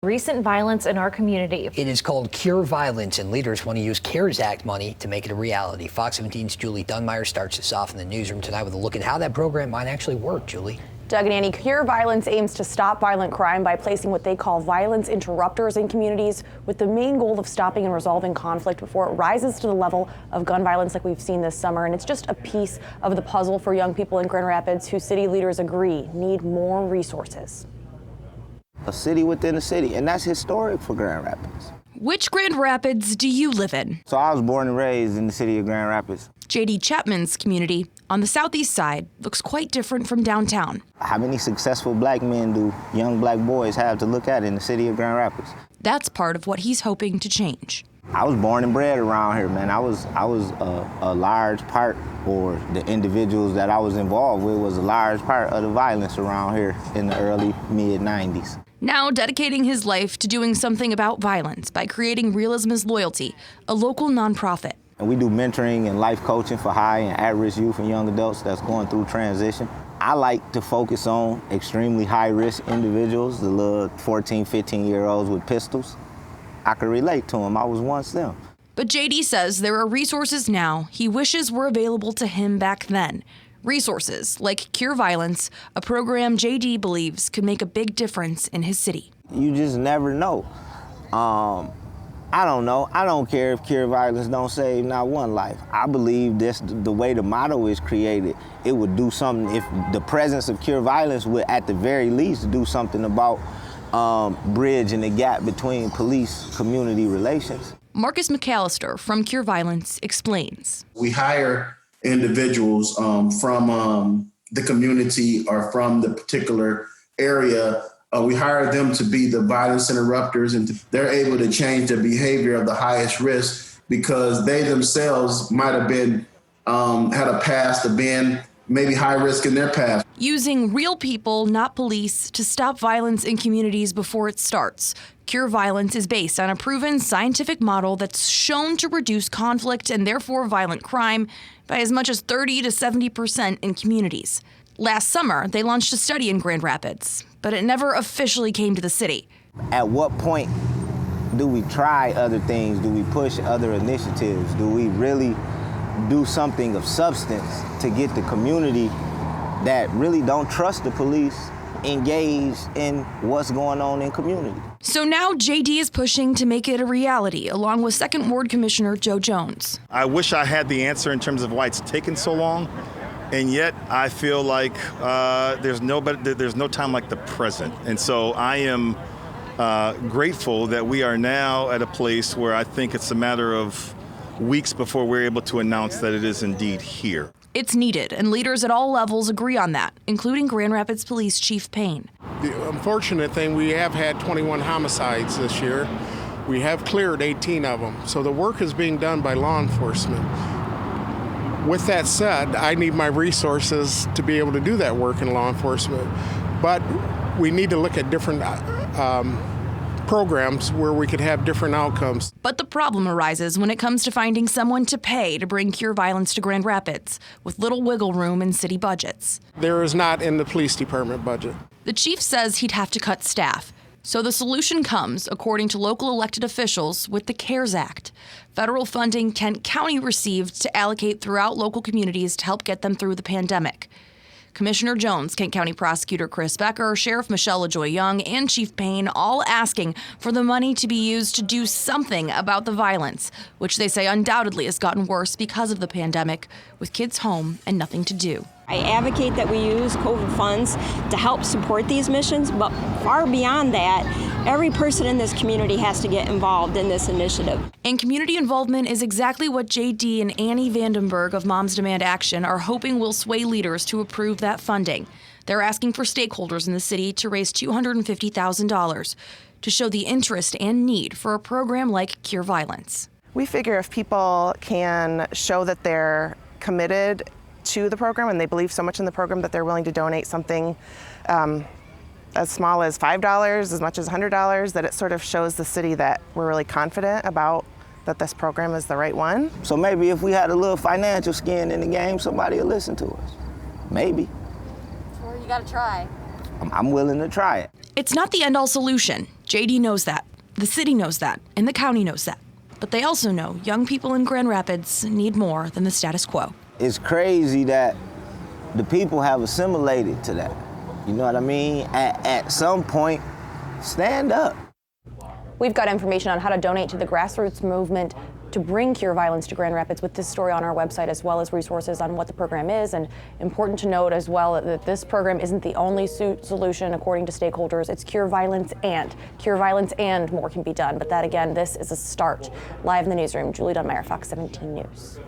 Recent violence in our community. It is called Cure Violence, and leaders want to use CARES Act money to make it a reality. Fox 17's Julie DUNMIRE starts us off in the newsroom tonight with a look at how that program might actually work. Julie. Doug and Annie, Cure Violence aims to stop violent crime by placing what they call violence interrupters in communities, with the main goal of stopping and resolving conflict before it rises to the level of gun violence like we've seen this summer. And it's just a piece of the puzzle for young people in Grand Rapids who city leaders agree need more resources. A city within a city, and that's historic for Grand Rapids. Which Grand Rapids do you live in? So I was born and raised in the city of Grand Rapids. J.D. Chapman's community on the southeast side looks quite different from downtown. How many successful black men do young black boys have to look at in the city of Grand Rapids? That's part of what he's hoping to change. I was born and bred around here, man. I was a large part, or the individuals that I was involved with was a large part of the violence around here in the early, mid-90s. Now dedicating his life to doing something about violence by creating Realism is Loyalty, a local nonprofit. And we do mentoring and life coaching for high and at-risk youth and young adults that's going through transition. I like to focus on extremely high-risk individuals, the little 14, 15-year-olds with pistols. I could relate to them. I was once them. But JD says there are resources now he wishes were available to him back then. Resources like Cure Violence, a program JD believes could make a big difference in his city. You just never know. I don't know. I don't care if Cure Violence don't save not one life. I believe this, the way the motto is created, it would do something. If the presence of Cure Violence would at the very least do something about bridging the gap between police-community relations. Marcus McAllister from Cure Violence explains. We hire individuals from the community or from the particular area. We hire them to be the violence interrupters, and they're able to change the behavior of the highest risk because they themselves might have been, had a past of being maybe high risk in their past. Using real people, not police, to stop violence in communities before it starts. Cure Violence is based on a proven scientific model that's shown to reduce conflict and therefore violent crime by as much as 30 to 70% in communities. Last summer, they launched a study in Grand Rapids, but it never officially came to the city. At what point do we try other things? Do we push other initiatives? Do we really do something of substance to get the community that really don't trust the police engaged in what's going on in community? So now JD is pushing to make it a reality, along with Second Ward Commissioner Joe Jones. I wish I had the answer in terms of why it's taken so long, and yet I feel like there's no time like the present. And so I am grateful that we are now at a place where I think it's a matter of weeks before we're able to announce that it is indeed here. It's needed, and leaders at all levels agree on that, including Grand Rapids Police Chief PAYNE. The unfortunate thing, we have had 21 homicides this year. We have cleared 18 of them, so the work is being done by law enforcement. With that said, I need my resources to be able to do that work in law enforcement, but we need to look at different programs where we could have different outcomes. But the problem arises when it comes to finding someone to pay to bring Cure Violence to Grand Rapids, with little wiggle room in city budgets. There is not in the police department budget. The chief says he'd have to cut staff. So the solution comes, according to local elected officials, with the CARES Act. Federal funding Kent County received to allocate throughout local communities to help get them through the pandemic. Commissioner Jones, Kent County Prosecutor Chris Becker, Sheriff Michelle LaJoye-Young, and Chief PAYNE all asking for the money to be used to do something about the violence, which they say undoubtedly has gotten worse because of the pandemic, with kids home and nothing to do. I advocate that we use COVID funds to help support these missions, but far beyond that, every person in this community has to get involved in this initiative. And community involvement is exactly what JD and Annie Vandenberg of Moms Demand Action are hoping will sway leaders to approve that funding. They're asking for stakeholders in the city to raise $250,000 to show the interest and need for a program like Cure Violence. We figure if people can show that they're committed to the program and they believe so much in the program that they're willing to donate something as small as $5, as much as $100, that it sort of shows the city that we're really confident about that this program is the right one. So maybe if we had a little financial skin in the game, somebody will listen to us. Maybe. Or you gotta try. I'm willing to try it. It's not the end-all solution. JD knows that. The city knows that. And the county knows that. But they also know young people in Grand Rapids need more than the status quo. It's crazy that the people have assimilated to that. You know what I mean? At some point, stand up. We've got information on how to donate to the grassroots movement to bring Cure Violence to Grand Rapids with this story on our website, as well as resources on what the program is. And important to note as well that this program isn't the only solution, according to stakeholders. It's Cure Violence and more can be done. But that, again, this is a start. Live in the newsroom, Julie DUNMIRE, Fox 17 News.